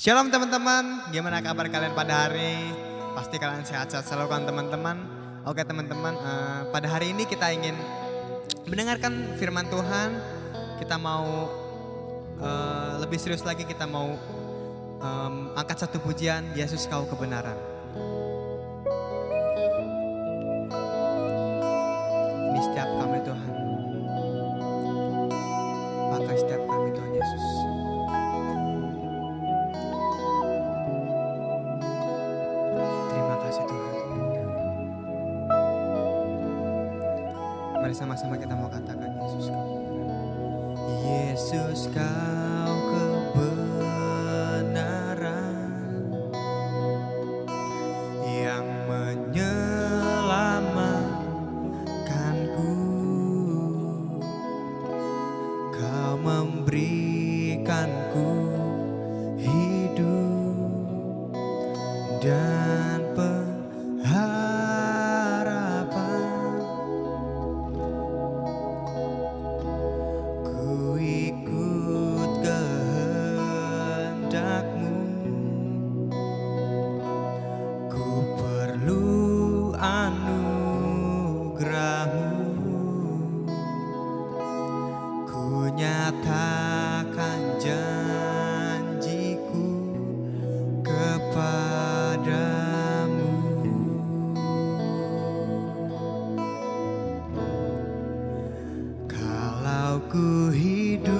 Shalom teman-teman, gimana kabar kalian pada hari? Pasti kalian sehat-sehat selalu kan teman-teman. Oke teman-teman, pada hari ini kita ingin mendengarkan firman Tuhan. Kita mau lebih serius lagi, kita mau angkat satu pujian, Yesus Kau Kebenaran. Ini setiap kami Tuhan, pakai setiap kami Tuhan Yesus. Terima kasih Tuhan. Mari sama-sama kita mau katakan Yesus Kau kebenaran. Yesus Kau kebenaran yang menyelamatkanku. Kau memberikanku hidup dan pengharapan. Ku ikut kehendak-Mu, ku perlu anugerah-Mu. Ku nyatakan janjiku kepadamu. Kalau ku hidup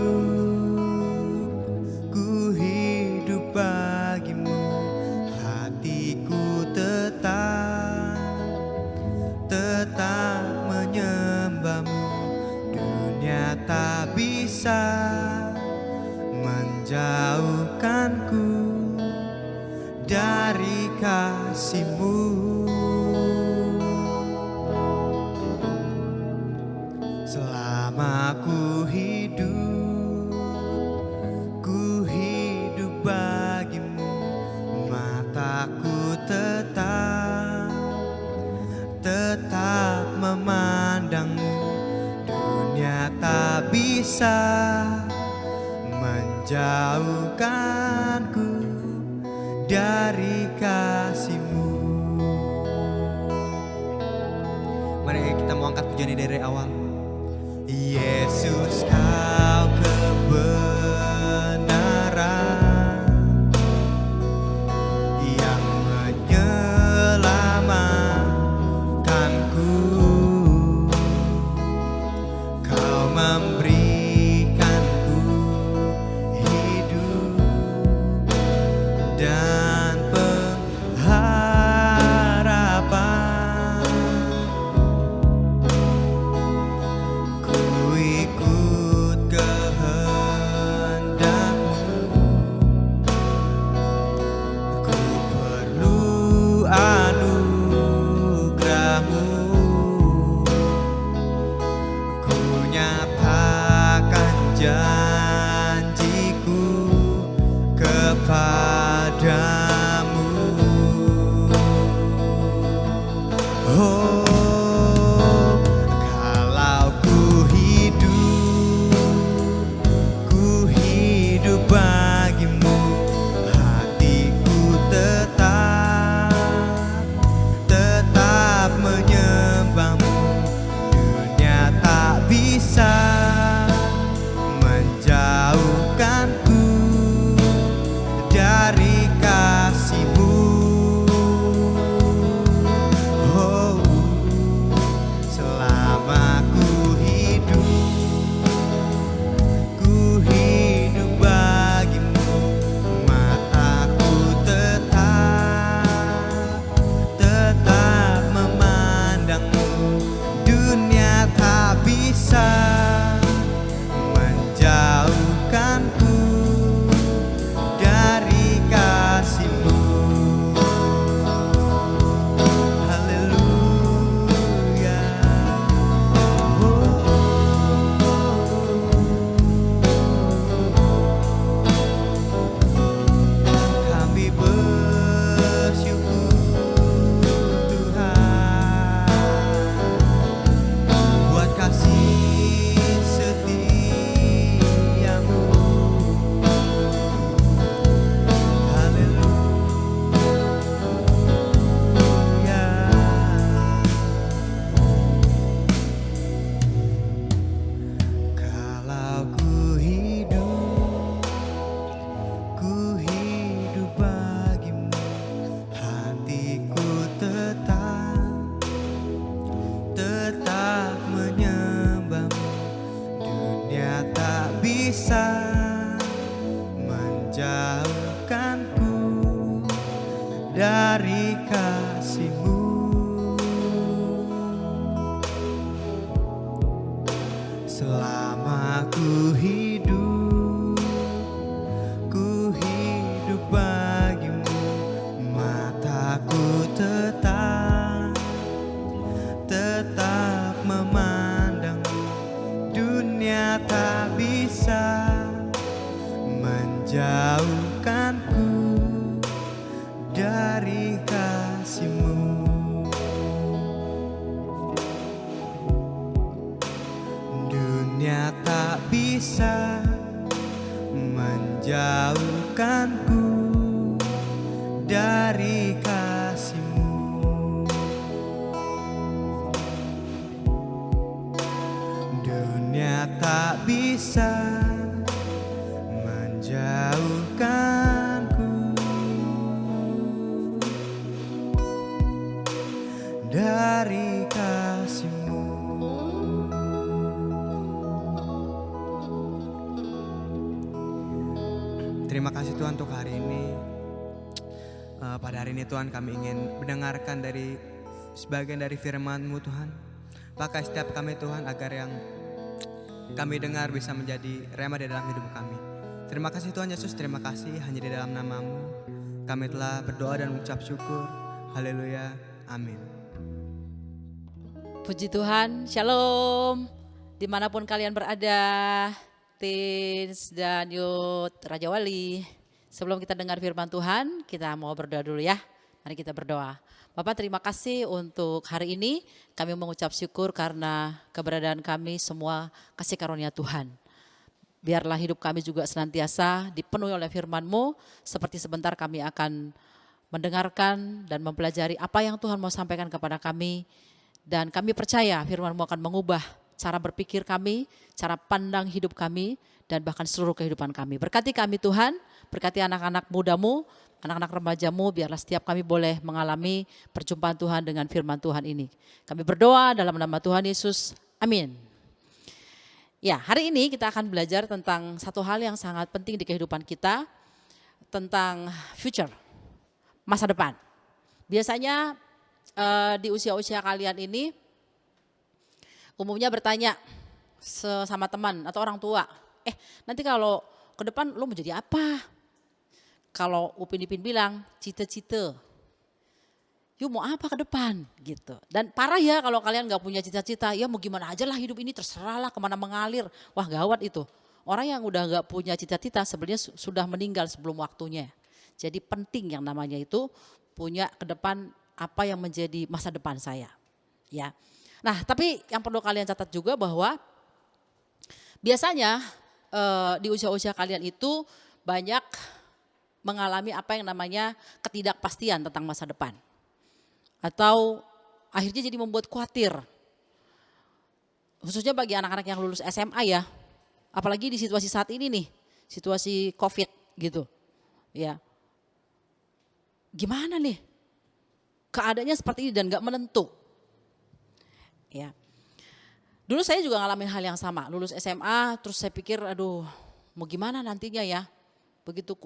bagimu, hatiku tetap menyembah-Mu. Dunia tak bisa menjauhkanku dari kasih-Mu. Selama ku hidup bagimu, mataku tetap memandang-Mu. Dunia tak bisa menjauhkanku dari kasih-Mu. Mari kita mau angkat pujian ini dari awal. Yesus Kau kebenaran yang menyelamatkanku. Kau memberikanku hidup dan pengharapan. Ku ikut kehendak-Mu, ku perlu anugerah-Mu. Ku nyatakan janjiku kepadamu. Oh, kalau ku hidup bagimu, hatiku tetap menyembah-Mu. Dunia tak bisa bisa menjauhkanku dari kasih-Mu. Selama ku hidup bagimu, mataku tetap memandang. Dunia tak bisa menjauhkanku dari kasih-Mu. Dunia tak bisa menjauhkanku dari kasih-Mu. Dunia tak bisa menjauhkanku dari kasih-Mu. Terima kasih Tuhan untuk hari ini. Pada hari ini Tuhan, kami ingin mendengarkan dari sebagian dari firman-Mu Tuhan. Pakai setiap kami Tuhan, agar yang kami dengar bisa menjadi rema di dalam hidup kami. Terima kasih Tuhan Yesus, terima kasih hanya di dalam nama-Mu kami telah berdoa dan mengucap syukur. Haleluya, amin. Puji Tuhan, shalom. Dimanapun kalian berada, teens dan youth Raja Wali. Sebelum kita dengar firman Tuhan, kita mau berdoa dulu ya. Mari kita berdoa. Bapak, terima kasih untuk hari ini. Kami mengucap syukur karena keberadaan kami semua kasih karunia Tuhan. Biarlah hidup kami juga senantiasa dipenuhi oleh firman-Mu. Seperti sebentar kami akan mendengarkan dan mempelajari apa yang Tuhan mau sampaikan kepada kami. Dan kami percaya firman-Mu akan mengubah cara berpikir kami, cara pandang hidup kami, dan bahkan seluruh kehidupan kami. Berkati kami Tuhan, berkati anak-anak muda-Mu, anak-anak remaja-Mu, biarlah setiap kami boleh mengalami perjumpaan Tuhan dengan firman Tuhan ini. Kami berdoa dalam nama Tuhan Yesus, amin. Ya, hari ini kita akan belajar tentang satu hal yang sangat penting di kehidupan kita, tentang future, masa depan. Biasanya di usia-usia kalian ini, umumnya bertanya sama teman atau orang tua, nanti kalau ke depan lo mau jadi apa? Kalau Upin Ipin bilang cita-cita, yuk mau apa ke depan gitu. Dan parah ya kalau kalian gak punya cita-cita, ya mau gimana aja lah hidup ini, terserah lah kemana mengalir. Wah gawat itu. Orang yang udah gak punya cita-cita sebenarnya sudah meninggal sebelum waktunya. Jadi penting yang namanya itu punya ke depan apa yang menjadi masa depan saya. Ya. Nah tapi yang perlu kalian catat juga bahwa biasanya di usia-usia kalian itu banyak mengalami apa yang namanya ketidakpastian tentang masa depan. Atau akhirnya jadi membuat khawatir. Khususnya bagi anak-anak yang lulus SMA ya. Apalagi di situasi saat ini nih, situasi COVID gitu. Ya. Gimana nih? Keadaannya seperti ini dan gak menentu. Ya. Dulu saya juga ngalamin hal yang sama, lulus SMA terus saya pikir aduh mau gimana nantinya ya. Begitu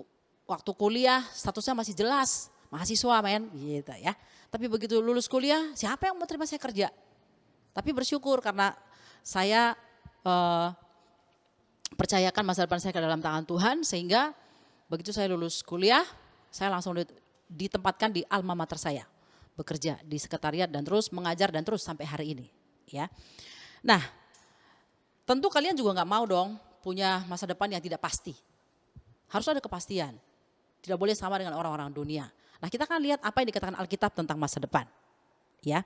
waktu kuliah statusnya masih jelas, mahasiswa men gitu ya. Tapi begitu lulus kuliah siapa yang mau terima saya kerja. Tapi bersyukur karena saya percayakan masa depan saya ke dalam tangan Tuhan. Sehingga begitu saya lulus kuliah saya langsung ditempatkan di alma mater saya. Bekerja di sekretariat dan terus mengajar dan terus sampai hari ini ya. Nah, tentu kalian juga gak mau dong punya masa depan yang tidak pasti. Harus ada kepastian. Tidak boleh sama dengan orang-orang dunia. Nah, kita akan lihat apa yang dikatakan Alkitab tentang masa depan. Ya.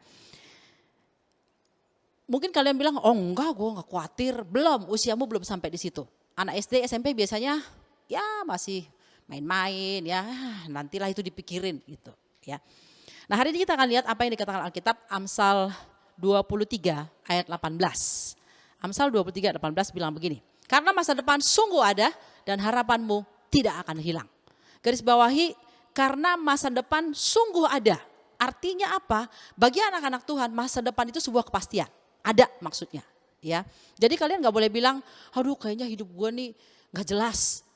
Mungkin kalian bilang, oh enggak, gue gak khawatir. Belum, usiamu belum sampai di situ. Anak SD, SMP biasanya ya masih main-main ya, nantilah itu dipikirin gitu ya. Nah, hari ini kita akan lihat apa yang dikatakan Alkitab, Amsal 23 ayat 18. Amsal 23 ayat 18 bilang begini. Karena masa depan sungguh ada dan harapanmu tidak akan hilang. Garis bawahi, karena masa depan sungguh ada. Artinya apa? Bagi anak-anak Tuhan masa depan itu sebuah kepastian. Ada maksudnya. Ya. Jadi kalian gak boleh bilang, aduh kayaknya hidup gue nih gak jelas.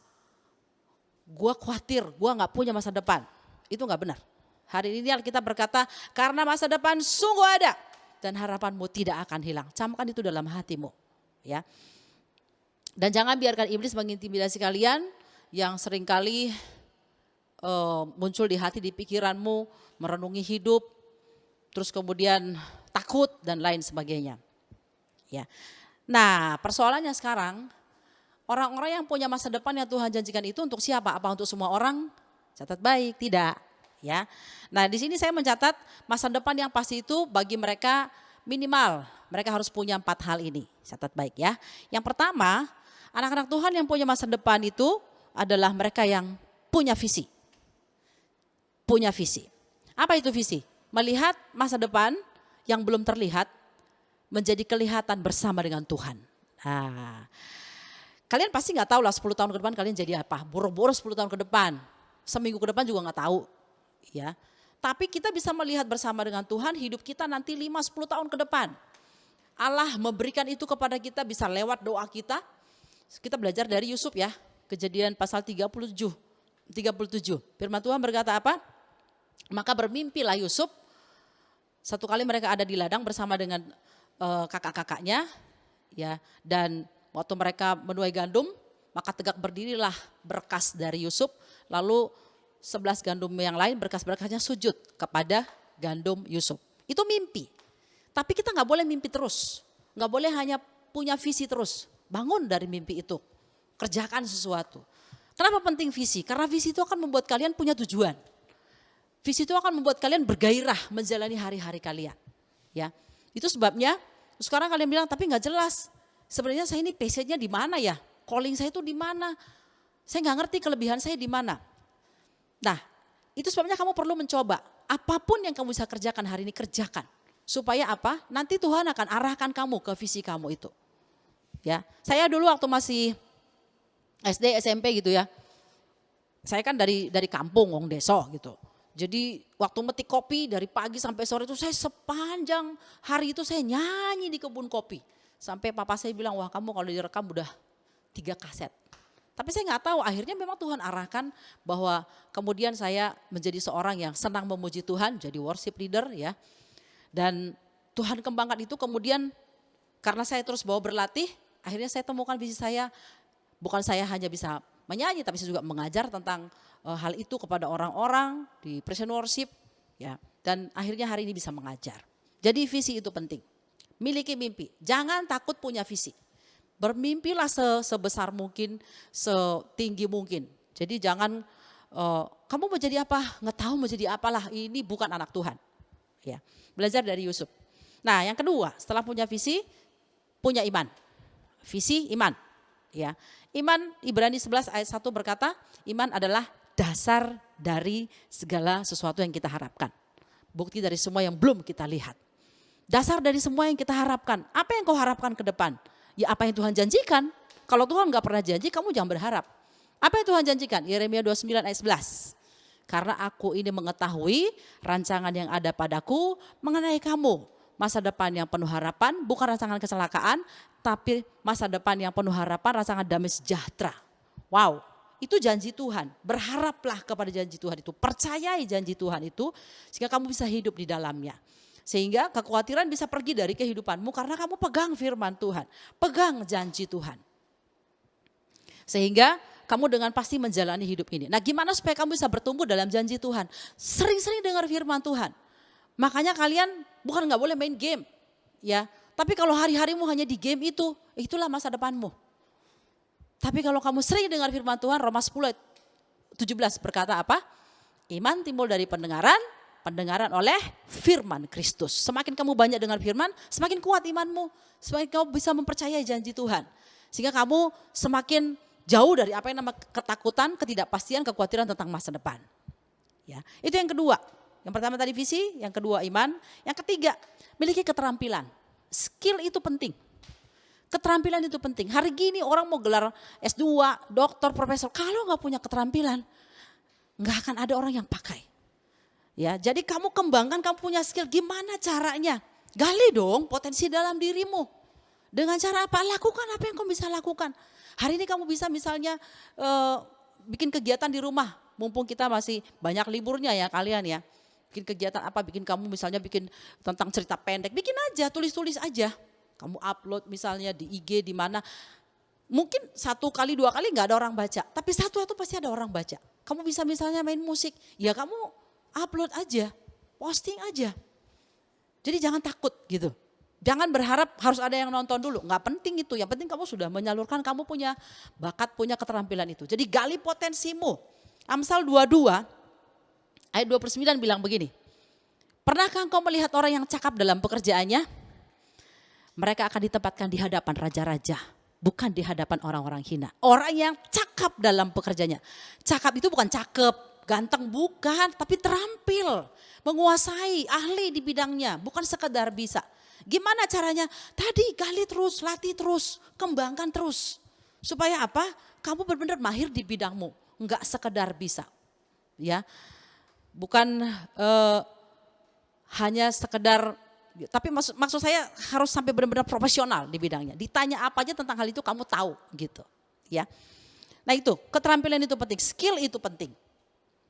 Gue khawatir, gue gak punya masa depan. Itu gak benar. Hari ini Alkitab berkata, karena masa depan sungguh ada dan harapanmu tidak akan hilang. Camkan itu dalam hatimu. Ya. Dan jangan biarkan iblis mengintimidasi kalian yang seringkali muncul di hati, di pikiranmu, merenungi hidup, terus kemudian takut dan lain sebagainya. Ya. Nah, persoalannya sekarang, orang-orang yang punya masa depan yang Tuhan janjikan itu untuk siapa? Apa untuk semua orang? Catat baik, tidak. Ya. Nah, di sini saya mencatat masa depan yang pasti itu bagi mereka minimal, mereka harus punya 4 hal ini. Catat baik ya. Yang pertama, anak-anak Tuhan yang punya masa depan itu adalah mereka yang punya visi. Punya visi. Apa itu visi? Melihat masa depan yang belum terlihat menjadi kelihatan bersama dengan Tuhan. Nah, kalian pasti nggak tahu lah 10 tahun ke depan kalian jadi apa. Boro-boro 10 tahun ke depan, seminggu ke depan juga nggak tahu. Ya, tapi kita bisa melihat bersama dengan Tuhan hidup kita nanti 5-10 tahun ke depan. Allah memberikan itu kepada kita bisa lewat doa kita. Kita belajar dari Yusuf ya, Kejadian pasal 37. Firman Tuhan berkata apa? Maka bermimpilah Yusuf, satu kali mereka ada di ladang bersama dengan kakak-kakaknya, ya. Dan waktu mereka menuai gandum, maka tegak berdirilah berkas dari Yusuf, lalu 11 gandum yang lain berkas-berkasnya sujud kepada gandum Yusuf. Itu mimpi, tapi kita nggak boleh mimpi terus, nggak boleh hanya punya visi terus. Bangun dari mimpi itu, kerjakan sesuatu. Kenapa penting visi? Karena visi itu akan membuat kalian punya tujuan. Visi itu akan membuat kalian bergairah menjalani hari-hari kalian. Ya, itu sebabnya sekarang kalian bilang tapi nggak jelas. Sebenarnya saya ini passion-nya di mana ya? Calling saya itu di mana? Saya nggak ngerti kelebihan saya di mana. Nah, itu sebabnya kamu perlu mencoba. Apapun yang kamu bisa kerjakan hari ini kerjakan. Supaya apa? Nanti Tuhan akan arahkan kamu ke visi kamu itu. Ya, saya dulu waktu masih SD, SMP gitu ya. Saya kan dari kampung, wong desa gitu. Jadi waktu metik kopi dari pagi sampai sore itu saya sepanjang hari itu saya nyanyi di kebun kopi. Sampai papa saya bilang, wah kamu kalau direkam udah 3 kaset. Tapi saya nggak tahu, akhirnya memang Tuhan arahkan bahwa kemudian saya menjadi seorang yang senang memuji Tuhan, jadi worship leader ya. Dan Tuhan kembangkan itu kemudian karena saya terus bawa berlatih, akhirnya saya temukan visi saya, bukan saya hanya bisa menyanyi, tapi saya juga mengajar tentang hal itu kepada orang-orang di present worship. Ya. Dan akhirnya hari ini bisa mengajar. Jadi visi itu penting, miliki mimpi, jangan takut punya visi. Bermimpilah sebesar mungkin, setinggi mungkin. Jadi jangan kamu mau jadi apa, nggak tahu mau jadi apalah, ini bukan anak Tuhan. Ya, belajar dari Yusuf. Nah yang kedua, setelah punya visi, punya iman. Visi, iman. Ya, iman Ibrani 11 ayat 1 berkata, iman adalah dasar dari segala sesuatu yang kita harapkan. Bukti dari semua yang belum kita lihat. Dasar dari semua yang kita harapkan. Apa yang kau harapkan ke depan? Ya apa yang Tuhan janjikan. Kalau Tuhan gak pernah janji, kamu jangan berharap. Apa yang Tuhan janjikan? Yeremia 29 ayat 11. Karena aku ini mengetahui rancangan yang ada padaku mengenai kamu. Masa depan yang penuh harapan, bukan rancangan kecelakaan, tapi masa depan yang penuh harapan, rancangan damai sejahtera. Wow, itu janji Tuhan. Berharaplah kepada janji Tuhan itu. Percayai janji Tuhan itu, sehingga kamu bisa hidup di dalamnya. Sehingga kekhawatiran bisa pergi dari kehidupanmu karena kamu pegang firman Tuhan. Pegang janji Tuhan. Sehingga kamu dengan pasti menjalani hidup ini. Nah gimana supaya kamu bisa bertumbuh dalam janji Tuhan? Sering-sering dengar firman Tuhan. Makanya kalian bukan gak boleh main game. Ya, tapi kalau hari-harimu hanya di game itu, itulah masa depanmu. Tapi kalau kamu sering dengar firman Tuhan, Roma 10 ayat 17 berkata apa? Iman timbul dari pendengaran oleh firman Kristus. Semakin kamu banyak dengar firman, semakin kuat imanmu. Semakin kamu bisa mempercayai janji Tuhan. Sehingga kamu semakin jauh dari apa yang namanya ketakutan, ketidakpastian, kekhawatiran tentang masa depan. Ya, itu yang kedua. Yang pertama tadi visi, yang kedua iman. Yang ketiga, miliki keterampilan. Skill itu penting. Keterampilan itu penting. Hari gini orang mau gelar S2, doktor, profesor. Kalau gak punya keterampilan, gak akan ada orang yang pakai. Ya, jadi kamu kembangkan, kamu punya skill, gimana caranya? Gali dong potensi dalam dirimu. Dengan cara apa? Lakukan apa yang kamu bisa lakukan. Hari ini kamu bisa misalnya bikin kegiatan di rumah. Mumpung kita masih banyak liburnya ya kalian ya. Bikin kegiatan apa, bikin kamu misalnya bikin tentang cerita pendek. Bikin aja, tulis-tulis aja. Kamu upload misalnya di IG di mana. Mungkin 1 kali 2 kali gak ada orang baca. Tapi satu pasti ada orang baca. Kamu bisa misalnya main musik. Ya kamu upload aja, posting aja. Jadi jangan takut gitu. Jangan berharap harus ada yang nonton dulu. Gak penting itu, yang penting kamu sudah menyalurkan, kamu punya bakat, punya keterampilan itu. Jadi gali potensimu. Amsal 22 ayat 29 bilang begini. Pernahkah engkau melihat orang yang cakap dalam pekerjaannya? Mereka akan ditempatkan di hadapan raja-raja, bukan di hadapan orang-orang hina. Orang yang cakap dalam pekerjaannya. Cakap itu bukan cakep, ganteng bukan, tapi terampil, menguasai, ahli di bidangnya, bukan sekedar bisa. Gimana caranya? Tadi gali terus, latih terus, kembangkan terus. Supaya apa? Kamu benar-benar mahir di bidangmu, enggak sekedar bisa. Ya. Bukan hanya sekedar, tapi maksud saya harus sampai benar-benar profesional di bidangnya. Ditanya apa aja tentang hal itu kamu tahu gitu. Ya. Nah itu, keterampilan itu penting, skill itu penting.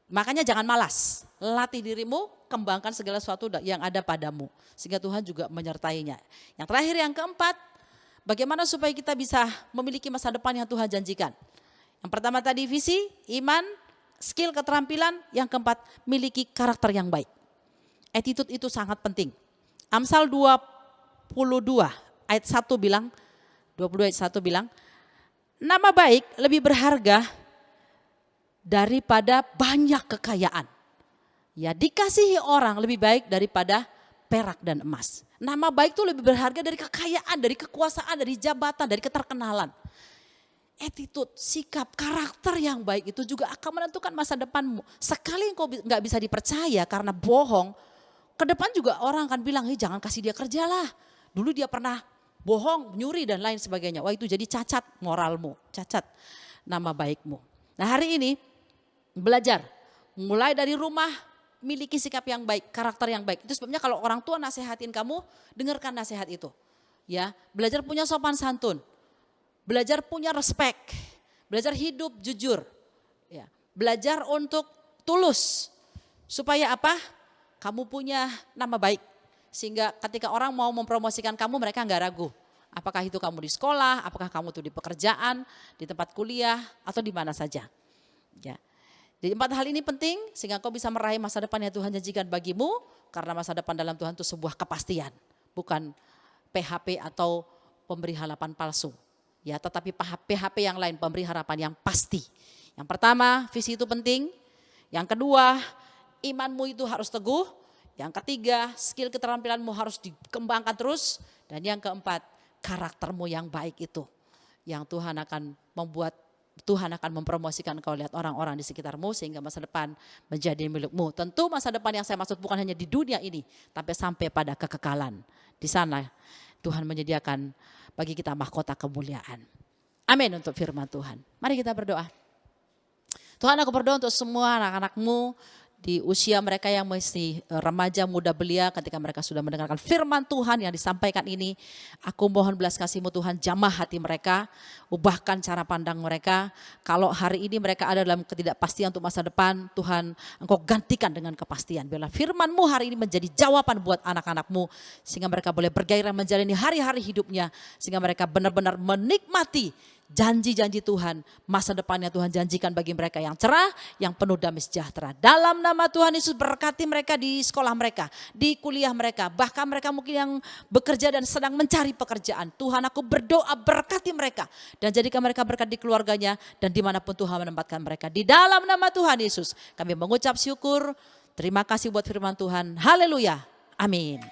Makanya jangan malas, latih dirimu, kembangkan segala sesuatu yang ada padamu. Sehingga Tuhan juga menyertainya. Yang terakhir, yang keempat, bagaimana supaya kita bisa memiliki masa depan yang Tuhan janjikan. Yang pertama tadi visi, iman, skill, keterampilan. Yang keempat, miliki karakter yang baik. Attitude itu sangat penting. Amsal 22 ayat 1 bilang, 22 ayat 1 bilang, nama baik lebih berharga daripada banyak kekayaan. Ya, dikasihi orang lebih baik daripada perak dan emas. Nama baik itu lebih berharga dari kekayaan, dari kekuasaan, dari jabatan, dari keterkenalan. Attitude, sikap, karakter yang baik itu juga akan menentukan masa depanmu. Sekali engkau gak bisa dipercaya karena bohong, ke depan juga orang akan bilang, jangan kasih dia kerja lah. Dulu dia pernah bohong, nyuri dan lain sebagainya. Wah itu jadi cacat moralmu, cacat nama baikmu. Nah hari ini belajar, mulai dari rumah, miliki sikap yang baik, karakter yang baik. Itu sebabnya kalau orang tua nasehatin kamu, dengarkan nasihat itu. Ya, belajar punya sopan santun, belajar punya respect, belajar hidup jujur, ya, belajar untuk tulus. Supaya apa? Kamu punya nama baik. Sehingga ketika orang mau mempromosikan kamu, mereka nggak ragu. Apakah itu kamu di sekolah, apakah kamu tuh di pekerjaan, di tempat kuliah, atau di mana saja. Ya. Jadi 4 hal ini penting sehingga kau bisa meraih masa depan yang Tuhan janjikan bagimu. Karena masa depan dalam Tuhan itu sebuah kepastian. Bukan PHP atau pemberi harapan palsu. Ya, tetapi PHP yang lain, pemberi harapan yang pasti. Yang pertama, visi itu penting. Yang kedua, imanmu itu harus teguh. Yang ketiga, skill keterampilanmu harus dikembangkan terus. Dan yang keempat, karaktermu yang baik itu. Yang Tuhan akan membuat, Tuhan akan mempromosikan kau lihat orang-orang di sekitarmu sehingga masa depan menjadi milikmu. Tentu masa depan yang saya maksud bukan hanya di dunia ini, tapi sampai pada kekekalan. Di sana Tuhan menyediakan bagi kita mahkota kemuliaan. Amin untuk firman Tuhan. Mari kita berdoa. Tuhan, aku berdoa untuk semua anak-anakmu di usia mereka yang masih remaja muda belia, ketika mereka sudah mendengarkan firman Tuhan yang disampaikan ini, aku mohon belas kasih-Mu Tuhan, jamah hati mereka, ubahkan cara pandang mereka. Kalau hari ini mereka ada dalam ketidakpastian untuk masa depan, Tuhan Engkau gantikan dengan kepastian. Biarlah firman-Mu hari ini menjadi jawaban buat anak-anak-Mu, sehingga mereka boleh bergairah menjalani hari-hari hidupnya, sehingga mereka benar-benar menikmati janji-janji Tuhan, masa depan yang Tuhan janjikan bagi mereka yang cerah, yang penuh damai sejahtera. Dalam nama Tuhan Yesus, berkati mereka di sekolah mereka, di kuliah mereka, bahkan mereka mungkin yang bekerja dan sedang mencari pekerjaan. Tuhan, aku berdoa berkati mereka dan jadikan mereka berkat di keluarganya dan dimanapun Tuhan menempatkan mereka. Di dalam nama Tuhan Yesus, kami mengucap syukur, terima kasih buat firman Tuhan. Haleluya, amin.